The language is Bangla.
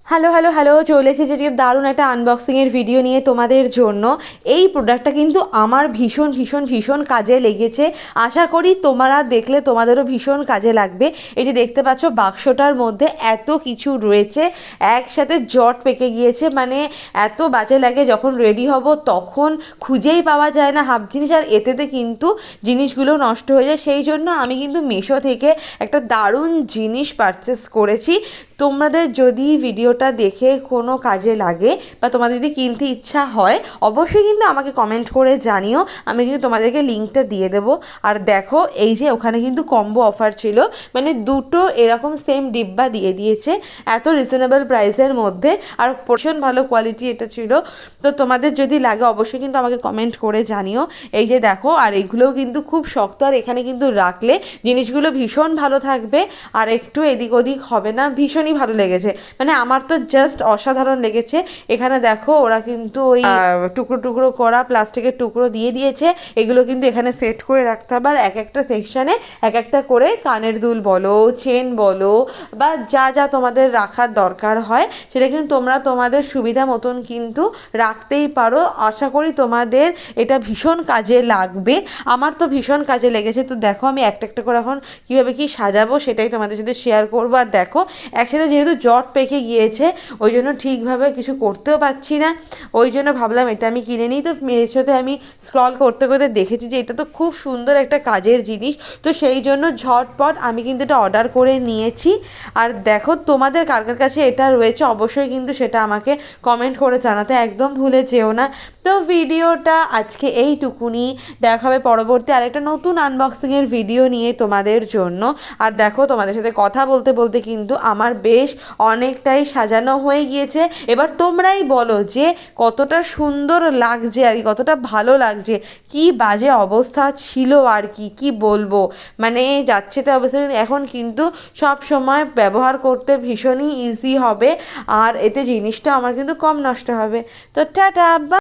হ্যালো হ্যালো হ্যালো, চলে এসেছে যে দারুণ একটা আনবক্সিংয়ের ভিডিও নিয়ে তোমাদের জন্য। এই প্রোডাক্টটা কিন্তু আমার ভীষণ ভীষণ ভীষণ কাজে লেগেছে। আশা করি তোমরা দেখলে তোমাদেরও ভীষণ কাজে লাগবে। এই যে দেখতে পাচ্ছ বাক্সটার মধ্যে এত কিছু রয়েছে, একসাথে জট পেকে গিয়েছে, মানে এত বাজে লাগে যখন রেডি হব তখন খুঁজেই পাওয়া যায় না হাফ জিনিস, আর এতেতে কিন্তু জিনিসগুলো নষ্ট হয়ে যায়। সেই জন্য আমি কিন্তু মিশো থেকে একটা দারুণ জিনিস পারচেস করেছি। তোমাদের যদি ভিডিওটা দেখে কোনো কাজে লাগে বা তোমাদের যদি কিনতে ইচ্ছা হয় অবশ্যই কিন্তু আমাকে কমেন্ট করে জানিও, আমি কিন্তু তোমাদেরকে লিঙ্কটা দিয়ে দেবো। আর দেখো এই যে ওখানে কিন্তু কম্বো অফার ছিল, মানে দুটো এরকম সেম ডিব্বা দিয়ে দিয়েছে এত রিজনেবল প্রাইসের মধ্যে, আর ভীষণ ভালো কোয়ালিটি এটা ছিল। তো তোমাদের যদি লাগে অবশ্যই কিন্তু আমাকে কমেন্ট করে জানিও। এই যে দেখো, আর এগুলোও কিন্তু খুব শক্ত, আর এখানে কিন্তু রাখলে জিনিসগুলো ভীষণ ভালো থাকবে আর একটু এদিক ওদিক হবে না। ভীষণই ভালো লেগেছে, মানে আমার তো জাস্ট অসাধারণ লেগেছে। এখানে দেখো ওরা কিন্তু ওই টুকরো টুকরো করা প্লাস্টিকের টুকরো দিয়ে দিয়েছে, এগুলো কিন্তু এখানে সেট করে রাখতে হবে। আর এক একটা সেকশানে এক একটা করে কানের দুল বলো, চেন বলো, বা যা যা তোমাদের রাখার দরকার হয় সেটা কিন্তু তোমরা তোমাদের সুবিধা মতন কিন্তু রাখতেই পারো। আশা করি তোমাদের এটা ভীষণ কাজে লাগবে, আমার তো ভীষণ কাজে লেগেছে। তো দেখো আমি একটা একটা করে এখন কীভাবে কী সাজাবো সেটাই তোমাদের সাথে শেয়ার করবো। আর দেখো একসাথে যেহেতু জট পেকে গিয়েছে ওই জন্য ঠিকভাবে কিছু করতেও পারছি না, ওই জন্য ভাবলাম এটা আমি কিনে নিই। তো মিশোতে আমি স্ক্রল করতে করতে দেখেছি যে এটা তো খুব সুন্দর একটা কাজের জিনিস, তো সেই জন্য ঝটপট আমি কিন্তু এটা অর্ডার করে নিয়েছি। আর দেখো তোমাদের কার কার কাছে এটা রয়েছে অবশ্যই কিন্তু সেটা আমাকে কমেন্ট করে জানাতে একদম ভুলে যেও না। তো ভিডিওটা আজকে এইটুকুনি, দেখা হবে পরবর্তী আরেকটা নতুন আনবক্সিংয়ের ভিডিও নিয়ে তোমাদের জন্য। আর দেখো তোমাদের সাথে কথা বলতে বলতে কিন্তু আমার বেশ অনেকটাই সাজানো হয়ে গিয়েছে। এবার তোমরাই বলো যে কতটা সুন্দর লাগছে আর কি, কতটা ভালো লাগছে। কি বাজে অবস্থা ছিল আর কি, কি বলবো, মানে যাচ্ছে তো অবস্থা। এখন কিন্তু সব সময় ব্যবহার করতে ভীষণই ইজি হবে, আর এতে জিনিসটা আমার কিন্তু কম নষ্ট হবে। তো টাটা।